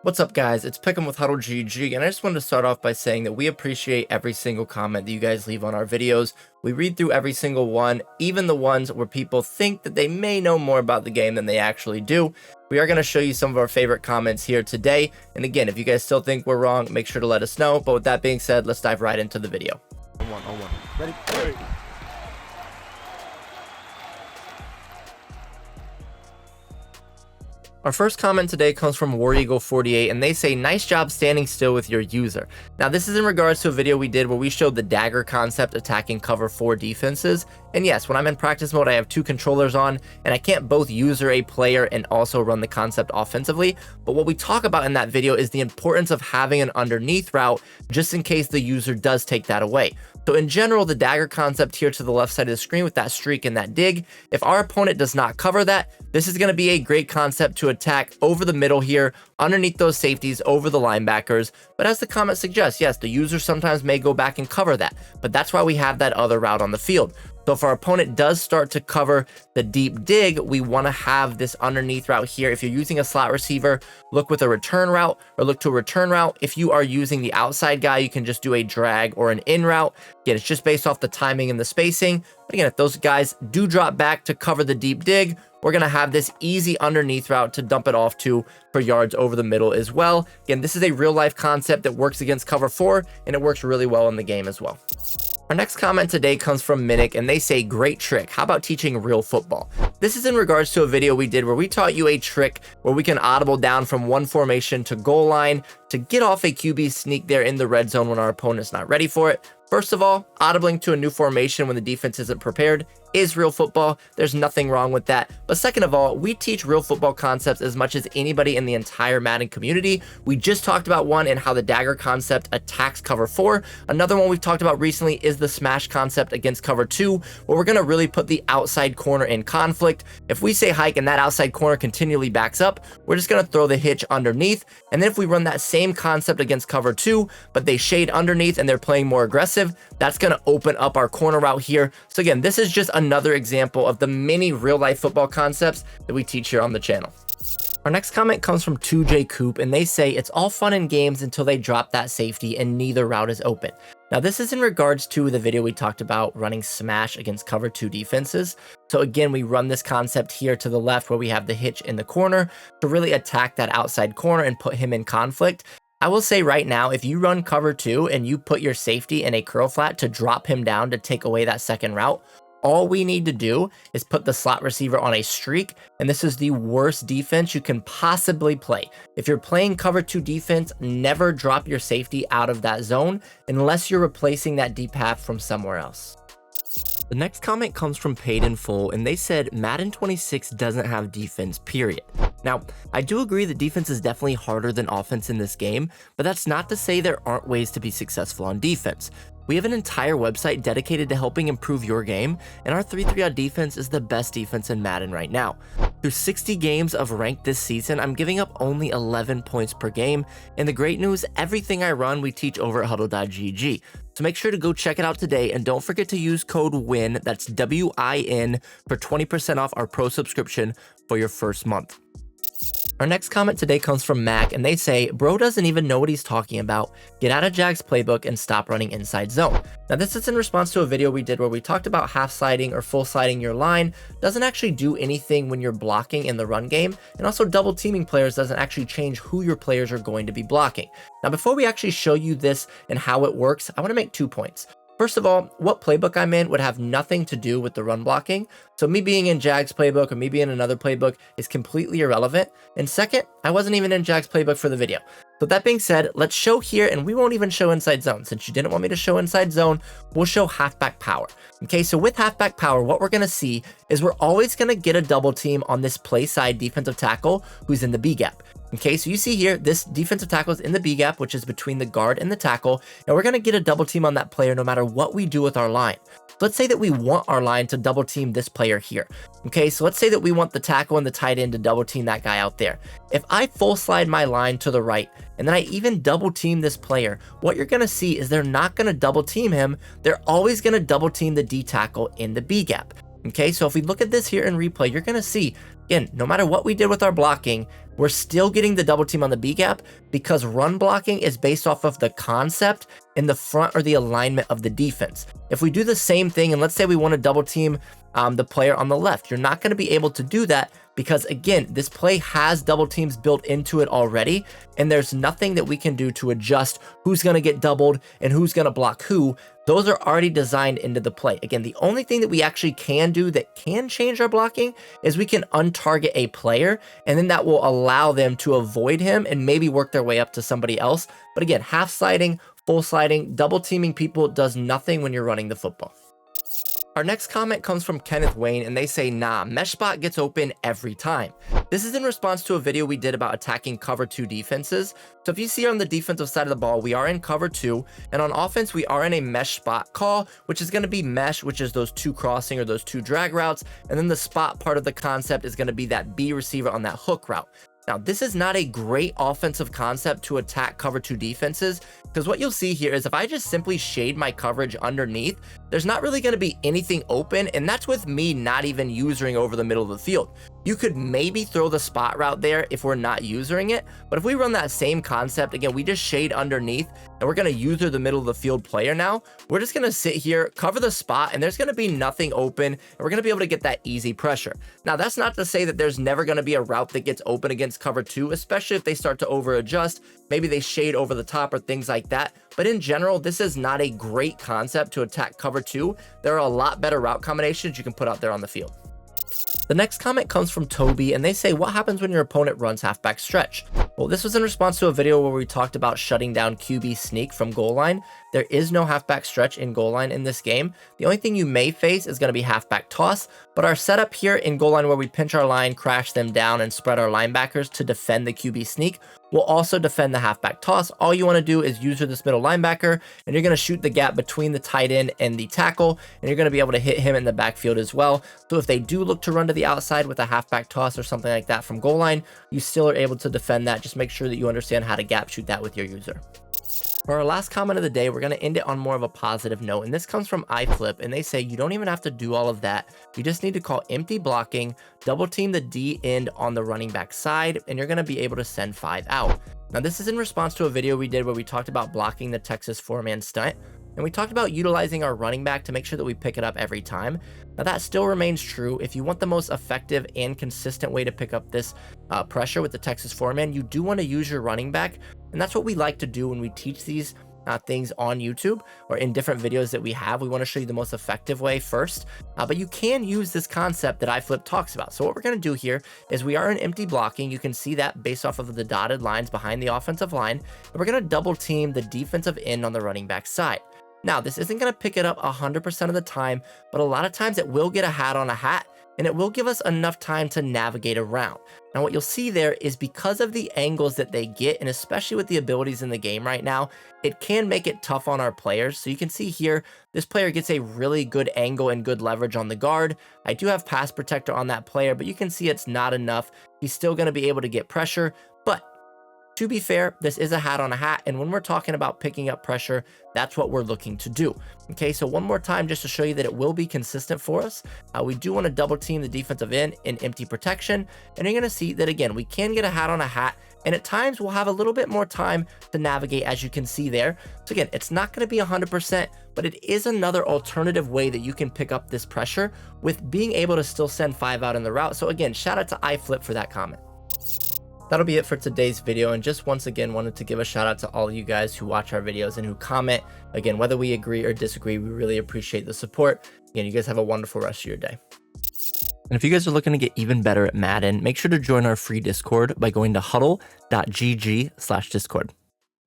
What's up, guys? It's Pick'em with HuddleGG, and I just wanted to start off by saying that we appreciate every single comment that you guys leave on our videos. We read through every single one, even the ones where people think that they may know more about the game than they actually do. We are going to show you some of our favorite comments here today, and again, if you guys still think we're wrong, make sure to let us know. But with that being said, let's dive right into the video. On one. Ready? Ready. Our first comment today comes from WarEagle48, and they say, nice job standing still with your user. Now, this is in regards to a video we did where we showed the dagger concept attacking cover 4 defenses. And yes, when I'm in practice mode, I have 2 controllers on, and I can't both user a player and also run the concept offensively. But what we talk about in that video is the importance of having an underneath route just in case the user does take that away. So in general, the dagger concept here to the left side of the screen with that streak and that dig, if our opponent does not cover that, this is going to be a great concept to attack over the middle here, underneath those safeties, over the linebackers. But as the comment suggests, yes, the user sometimes may go back and cover that, but that's why we have that other route on the field. So if our opponent does start to cover the deep dig, we want to have this underneath route here. If you're using a slot receiver, look with a return route or look to a return route. If you are using the outside guy, you can just do a drag or an in route. Again, it's just based off the timing and the spacing. But again, if those guys do drop back to cover the deep dig, we're going to have this easy underneath route to dump it off to for yards over the middle as well. Again, this is a real life concept that works against cover 4, and it works really well in the game as well. Our next comment today comes from Minnick, and they say, great trick. How about teaching real football? This is in regards to a video we did where we taught you a trick where we can audible down from one formation to goal line to get off a QB sneak there in the red zone when our opponent's not ready for it. First of all, audibling to a new formation when the defense isn't prepared is real football. There's nothing wrong with that. But second of all, we teach real football concepts as much as anybody in the entire Madden community. We just talked about one and how the dagger concept attacks cover 4. Another one we've talked about recently is the smash concept against cover 2, where we're going to really put the outside corner in conflict. If we say hike and that outside corner continually backs up, we're just going to throw the hitch underneath. And then if we run that same concept against cover 2, but they shade underneath and they're playing more aggressive, that's going to open up our corner route here. So again, this is just another example of the many real life football concepts that we teach here on the channel. Our next comment comes from 2J Coop, and they say, it's all fun and games until they drop that safety and neither route is open. Now, this is in regards to the video we talked about running smash against cover 2 defenses. So again, we run this concept here to the left where we have the hitch in the corner to really attack that outside corner and put him in conflict. I will say right now, if you run cover 2 and you put your safety in a curl flat to drop him down to take away that second route, all we need to do is put the slot receiver on a streak, and this is the worst defense you can possibly play. If you're playing cover 2 defense, never drop your safety out of that zone unless you're replacing that deep half from somewhere else. The next comment comes from Paid in Full, and they said Madden 26 doesn't have defense, period. Now, I do agree that defense is definitely harder than offense in this game, but that's not to say there aren't ways to be successful on defense. We have an entire website dedicated to helping improve your game, and our 3-3-out defense is the best defense in Madden right now. Through 60 games of ranked this season, I'm giving up only 11 points per game, and the great news, everything I run we teach over at HuddleGG. So make sure to go check it out today, and don't forget to use code WIN, that's W-I-N, for 20% off our pro subscription for your first month. Our next comment today comes from Mac, and they say, bro doesn't even know what he's talking about. Get out of Jag's playbook and stop running inside zone. Now, this is in response to a video we did where we talked about half sliding or full sliding your line doesn't actually do anything when you're blocking in the run game, and also double teaming players doesn't actually change who your players are going to be blocking. Now, before we actually show you this and how it works, I want to make 2 points. First of all, what playbook I'm in would have nothing to do with the run blocking. So me being in Jag's playbook or me being in another playbook is completely irrelevant. And second, I wasn't even in Jag's playbook for the video. So that being said, let's show here, and we won't even show inside zone. Since you didn't want me to show inside zone, we'll show halfback power. Okay, so with halfback power, what we're gonna see is we're always gonna get a double team on this play side defensive tackle who's in the B gap. Okay, so you see here, this defensive tackle is in the B gap, which is between the guard and the tackle, and we're gonna get a double team on that player no matter what we do with our line. Let's say that we want our line to double team this player here. Okay, so let's say that we want the tackle and the tight end to double team that guy out there. If I full slide my line to the right, and then I even double team this player, what you're gonna see is they're not gonna double team him, they're always gonna double team the D tackle in the B gap. Okay, so if we look at this here in replay, you're gonna see, again, no matter what we did with our blocking, we're still getting the double team on the B gap because run blocking is based off of the concept in the front or the alignment of the defense. If we do the same thing, and let's say we want to double team the player on the left, you're not going to be able to do that because, again, this play has double teams built into it already, and there's nothing that we can do to adjust who's going to get doubled and who's going to block who. Those are already designed into the play. Again, the only thing that we actually can do that can change our blocking is we can untarget a player, and then that will allow them to avoid him and maybe work their way up to somebody else. But again, half sliding, full sliding, double teaming people does nothing when you're running the football. Our next comment comes from Kenneth Wayne, and they say, nah, mesh spot gets open every time. This is in response to a video we did about attacking cover 2 defenses. So if you see on the defensive side of the ball, we are in cover 2, and on offense, we are in a mesh spot call, which is going to be mesh, which is those 2 crossing or those 2 drag routes. And then the spot part of the concept is going to be that B receiver on that hook route. Now, this is not a great offensive concept to attack cover 2 defenses, because what you'll see here is if I just simply shade my coverage underneath, there's not really going to be anything open, and that's with me not even usering over the middle of the field. You could maybe throw the spot route there if we're not using it, but if we run that same concept, again, we just shade underneath, and we're going to user the middle of the field player now, we're just going to sit here, cover the spot, and there's going to be nothing open, and we're going to be able to get that easy pressure. Now, that's not to say that there's never going to be a route that gets open against cover 2, especially if they start to over adjust, maybe they shade over the top or things like that. But in general, this is not a great concept to attack cover 2. There are a lot better route combinations you can put out there on the field. The next comment comes from Toby, and they say, what happens when your opponent runs halfback stretch? Well, this was in response to a video where we talked about shutting down QB sneak from goal line. There is no halfback stretch in goal line in this game. The only thing you may face is going to be halfback toss, but our setup here in goal line where we pinch our line, crash them down, and spread our linebackers to defend the QB sneak will also defend the halfback toss. All you want to do is user this middle linebacker, and you're going to shoot the gap between the tight end and the tackle, and you're going to be able to hit him in the backfield as well. So if they do look to run to the outside with a halfback toss or something like that from goal line, you still are able to defend that. Just make sure that you understand how to gap shoot that with your user. For our last comment of the day, we're going to end it on more of a positive note, and this comes from iFlip, and they say you don't even have to do all of that. You just need to call empty blocking, double team the D end on the running back side, and you're going to be able to send 5 out. Now, this is in response to a video we did where we talked about blocking the Texas 4-man stunt, and we talked about utilizing our running back to make sure that we pick it up every time. Now, that still remains true. If you want the most effective and consistent way to pick up this pressure with the Texas 4-man, you do want to use your running back. And that's what we like to do when we teach these things on YouTube or in different videos that we have. We want to show you the most effective way first, but you can use this concept that iFlip talks about. So what we're going to do here is we are in empty blocking. You can see that based off of the dotted lines behind the offensive line. And we're going to double team the defensive end on the running back side. Now, this isn't going to pick it up 100% of the time, but a lot of times it will get a hat on a hat, and it will give us enough time to navigate around. Now, what you'll see there is because of the angles that they get, and especially with the abilities in the game right now, it can make it tough on our players. So you can see here, this player gets a really good angle and good leverage on the guard. I do have pass protector on that player, but you can see it's not enough. He's still going to be able to get pressure, but to be fair, this is a hat on a hat, and when we're talking about picking up pressure, that's what we're looking to do. Okay, so one more time just to show you that it will be consistent for us. We do want to double team the defensive end in empty protection, and you're going to see that, again, we can get a hat on a hat, and at times we'll have a little bit more time to navigate, as you can see there. So again, it's not going to be 100%, but it is another alternative way that you can pick up this pressure with being able to still send 5 out in the route. So again, shout out to iFlip for that comment. That'll be it for today's video, and just once again wanted to give a shout out to all of you guys who watch our videos and who comment. Again, whether we agree or disagree, we really appreciate the support. Again, you guys have a wonderful rest of your day. And if you guys are looking to get even better at Madden, make sure to join our free Discord by going to HuddleGG/Discord.